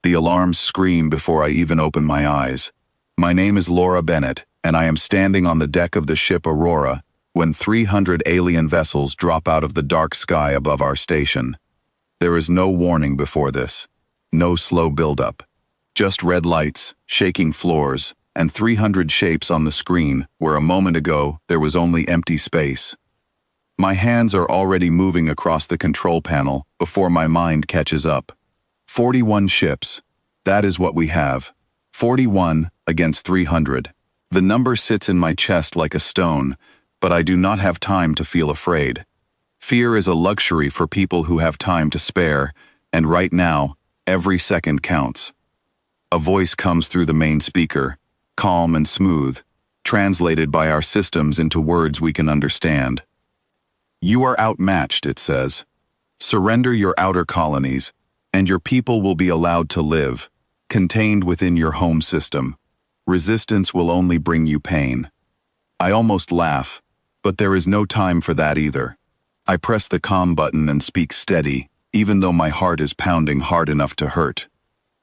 The alarms scream before I even open my eyes. My name is Laura Bennett, and I am standing on the deck of the ship Aurora when 300 alien vessels drop out of the dark sky above our station. There is no warning before this, no slow buildup. Just red lights, shaking floors, and 300 shapes on the screen where a moment ago there was only empty space. My hands are already moving across the control panel before my mind catches up. 41 ships. That is what we have. 41 against 300. The number sits in my chest like a stone, but I do not have time to feel afraid. Fear is a luxury for people who have time to spare, and right now, every second counts. A voice comes through the main speaker, calm and smooth, translated by our systems into words we can understand. You are outmatched, it says. Surrender your outer colonies, and your people will be allowed to live, contained within your home system. Resistance will only bring you pain. I almost laugh, but there is no time for that either. I press the calm button and speak steady, even though my heart is pounding hard enough to hurt.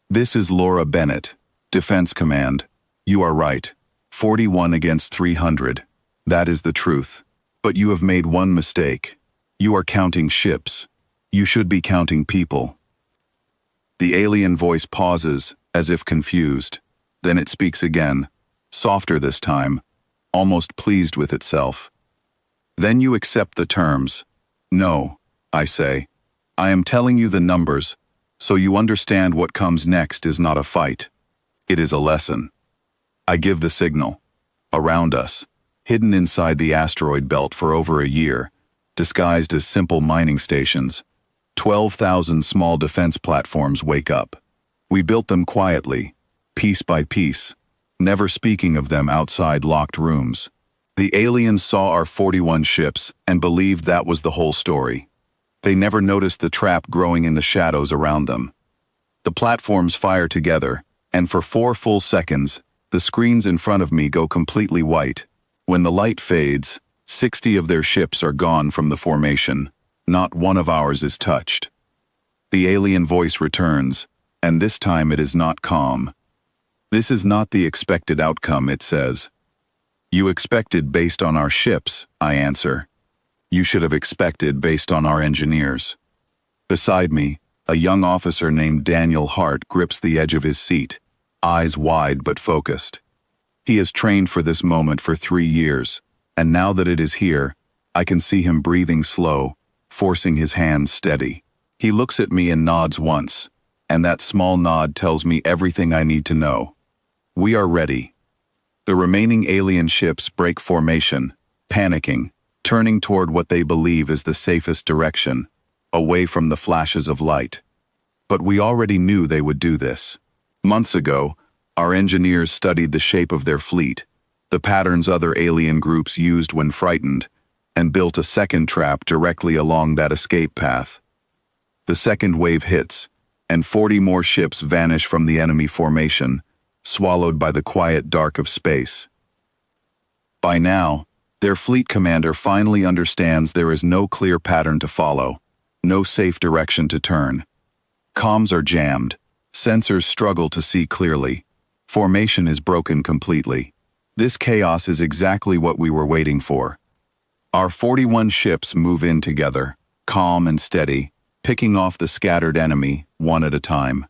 This is Laura Bennett, Defense Command. You are right. 41 against 300. That is the truth. But you have made one mistake. You are counting ships. You should be counting people. The alien voice pauses, as if confused. Then it speaks again, softer this time, almost pleased with itself. Then you accept the terms. No, I say. I am telling you the numbers, so you understand what comes next is not a fight. It is a lesson. I give the signal. Around us, hidden inside the asteroid belt for over a year, disguised as simple mining stations, 12,000 small defense platforms wake up. We built them quietly, piece by piece, never speaking of them outside locked rooms. The aliens saw our 41 ships and believed that was the whole story. They never noticed the trap growing in the shadows around them. The platforms fire together, and for 4 full seconds, the screens in front of me go completely white. When the light fades, 60 of their ships are gone from the formation. Not one of ours is touched. The alien voice returns, and this time it is not calm. This is not the expected outcome, it says. You expected based on our ships, I answer. You should have expected based on our engineers. Beside me, a young officer named Daniel Hart grips the edge of his seat, eyes wide but focused. He has trained for this moment for 3 years, and now that it is here, I can see him breathing slow, forcing his hands steady. He looks at me and nods once, and that small nod tells me everything I need to know. We are ready. The remaining alien ships break formation, panicking, turning toward what they believe is the safest direction, away from the flashes of light. But we already knew they would do this. Months ago, our engineers studied the shape of their fleet, the patterns other alien groups used when frightened, and built a second trap directly along that escape path. The second wave hits, and 40 more ships vanish from the enemy formation, swallowed by the quiet dark of space. By now, their fleet commander finally understands there is no clear pattern to follow, no safe direction to turn. Comms are jammed, sensors struggle to see clearly, formation is broken completely. This chaos is exactly what we were waiting for. Our 41 ships move in together, calm and steady, picking off the scattered enemy, one at a time.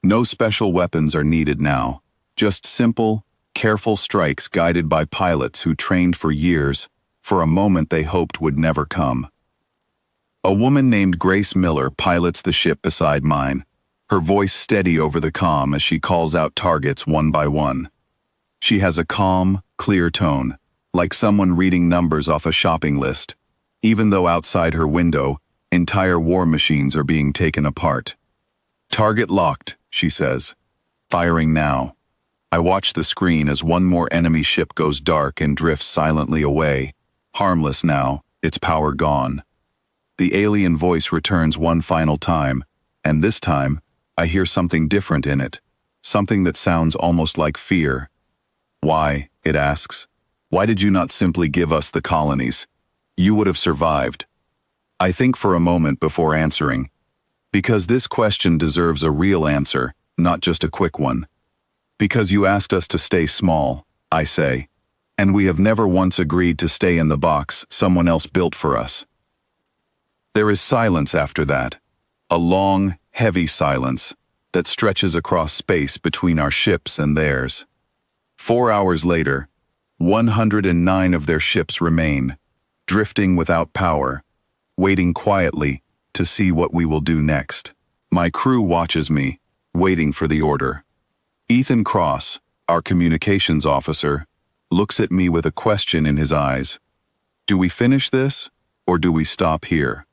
No special weapons are needed now, just simple, careful strikes guided by pilots who trained for years, for a moment they hoped would never come. A woman named Grace Miller pilots the ship beside mine, her voice steady over the comm as she calls out targets one by one. She has a calm, clear tone, like someone reading numbers off a shopping list, even though outside her window, entire war machines are being taken apart. Target locked, she says. Firing now. I watch the screen as one more enemy ship goes dark and drifts silently away. Harmless now, its power gone. The alien voice returns one final time, and this time, I hear something different in it. Something that sounds almost like fear. Why, it asks. Why did you not simply give us the colonies? You would have survived. I think for a moment before answering. Because this question deserves a real answer, not just a quick one. Because you asked us to stay small, I say, and we have never once agreed to stay in the box someone else built for us. There is silence after that, a long, heavy silence that stretches across space between our ships and theirs. 4 hours later, 109 of their ships remain, drifting without power, waiting quietly to see what we will do next. My crew watches me, waiting for the order. Ethan Cross, our communications officer, looks at me with a question in his eyes. Do we finish this, or do we stop here?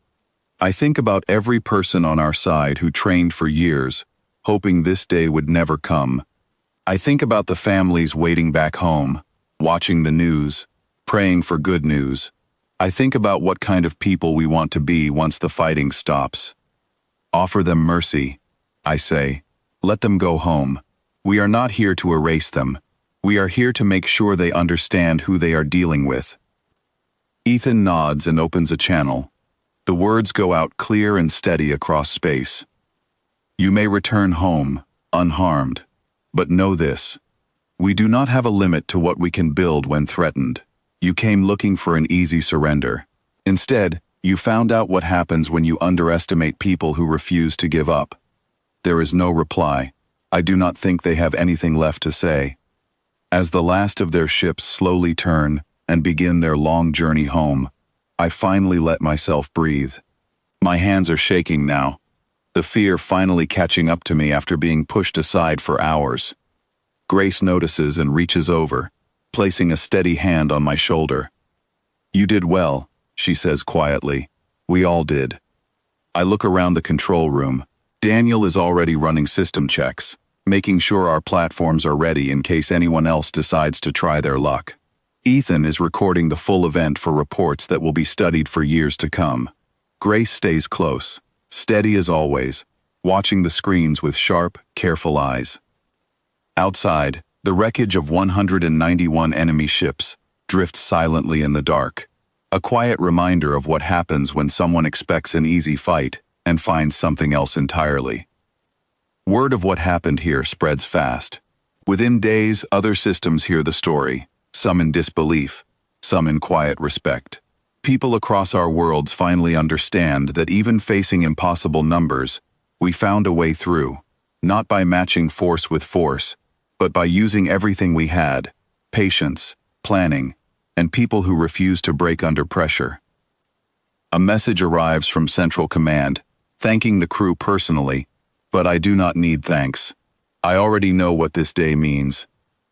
I think about every person on our side who trained for years, hoping this day would never come. I think about the families waiting back home, watching the news, praying for good news. I think about what kind of people we want to be once the fighting stops. Offer them mercy, I say. Let them go home. We are not here to erase them. We are here to make sure they understand who they are dealing with. Ethan nods and opens a channel. The words go out clear and steady across space. You may return home, unharmed. But know this. We do not have a limit to what we can build when threatened. You came looking for an easy surrender. Instead, you found out what happens when you underestimate people who refuse to give up. There is no reply. I do not think they have anything left to say. As the last of their ships slowly turn and begin their long journey home, I finally let myself breathe. My hands are shaking now, the fear finally catching up to me after being pushed aside for hours. Grace notices and reaches over, placing a steady hand on my shoulder. You did well, she says quietly. We all did. I look around the control room. Daniel is already running system checks, making sure our platforms are ready in case anyone else decides to try their luck. Ethan is recording the full event for reports that will be studied for years to come. Grace stays close, steady as always, watching the screens with sharp, careful eyes. Outside, the wreckage of 191 enemy ships drifts silently in the dark, a quiet reminder of what happens when someone expects an easy fight and finds something else entirely. Word of what happened here spreads fast. Within days, other systems hear the story, some in disbelief, some in quiet respect. People across our worlds finally understand that even facing impossible numbers, we found a way through, not by matching force with force, but by using everything we had: patience, planning, and people who refuse to break under pressure. A message arrives from Central Command, thanking the crew personally, but I do not need thanks. I already know what this day means.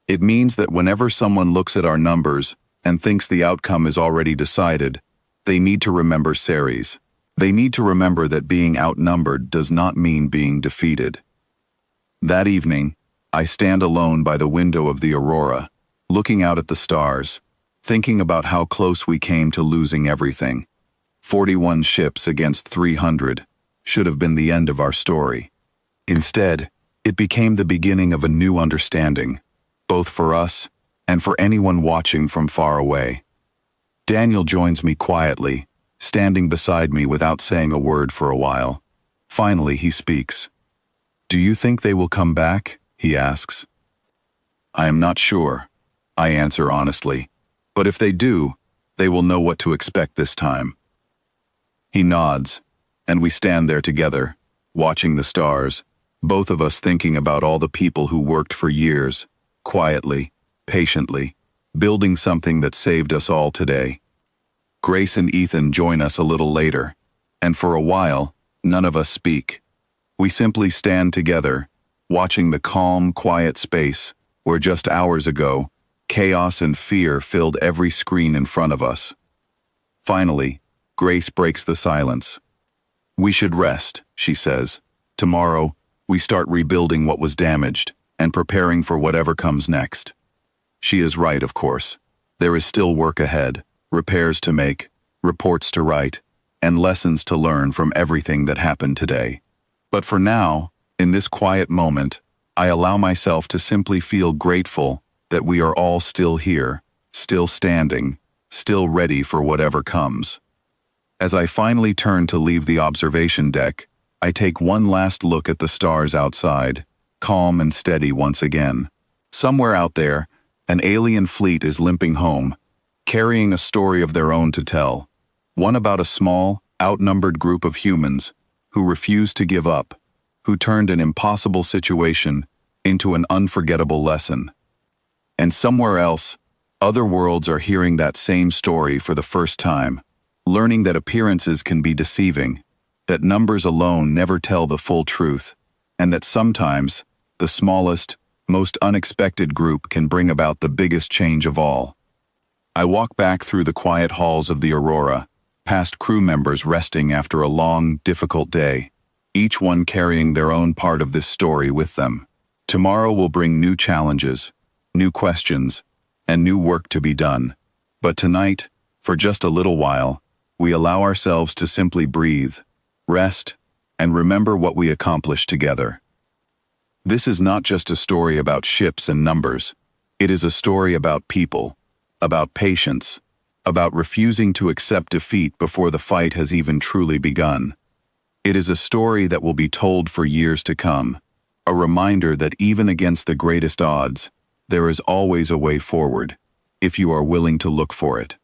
It means that whenever someone looks at our numbers and thinks the outcome is already decided, they need to remember Ceres. They need to remember that being outnumbered does not mean being defeated. That evening, I stand alone by the window of the Aurora, looking out at the stars, thinking about how close we came to losing everything. 41 ships against 300 should have been the end of our story. Instead, it became the beginning of a new understanding, both for us and for anyone watching from far away. Daniel joins me quietly, standing beside me without saying a word for a while. Finally, he speaks. Do you think they will come back? He asks. I am not sure, I answer honestly, but if they do, they will know what to expect this time. He nods, and we stand there together, watching the stars, both of us thinking about all the people who worked for years, quietly, patiently, building something that saved us all today. Grace and Ethan join us a little later, and for a while, none of us speak. We simply stand together, watching the calm, quiet space where just hours ago, chaos and fear filled every screen in front of us. Finally, Grace breaks the silence. We should rest, she says. Tomorrow, we start rebuilding what was damaged and preparing for whatever comes next. She is right, of course. There is still work ahead, repairs to make, reports to write, and lessons to learn from everything that happened today. But for now, in this quiet moment, I allow myself to simply feel grateful that we are all still here, still standing, still ready for whatever comes. As I finally turn to leave the observation deck, I take one last look at the stars outside, calm and steady once again. Somewhere out there, an alien fleet is limping home, carrying a story of their own to tell. One about a small, outnumbered group of humans who refused to give up, who turned an impossible situation into an unforgettable lesson. And somewhere else, other worlds are hearing that same story for the first time, learning that appearances can be deceiving, that numbers alone never tell the full truth, and that sometimes the smallest, most unexpected group can bring about the biggest change of all. I walk back through the quiet halls of the Aurora, past crew members resting after a long, difficult day, each one carrying their own part of this story with them. Tomorrow will bring new challenges, new questions, and new work to be done. But tonight, for just a little while, we allow ourselves to simply breathe, rest, and remember what we accomplished together. This is not just a story about ships and numbers. It is a story about people, about patience, about refusing to accept defeat before the fight has even truly begun. It is a story that will be told for years to come, a reminder that even against the greatest odds, there is always a way forward, if you are willing to look for it.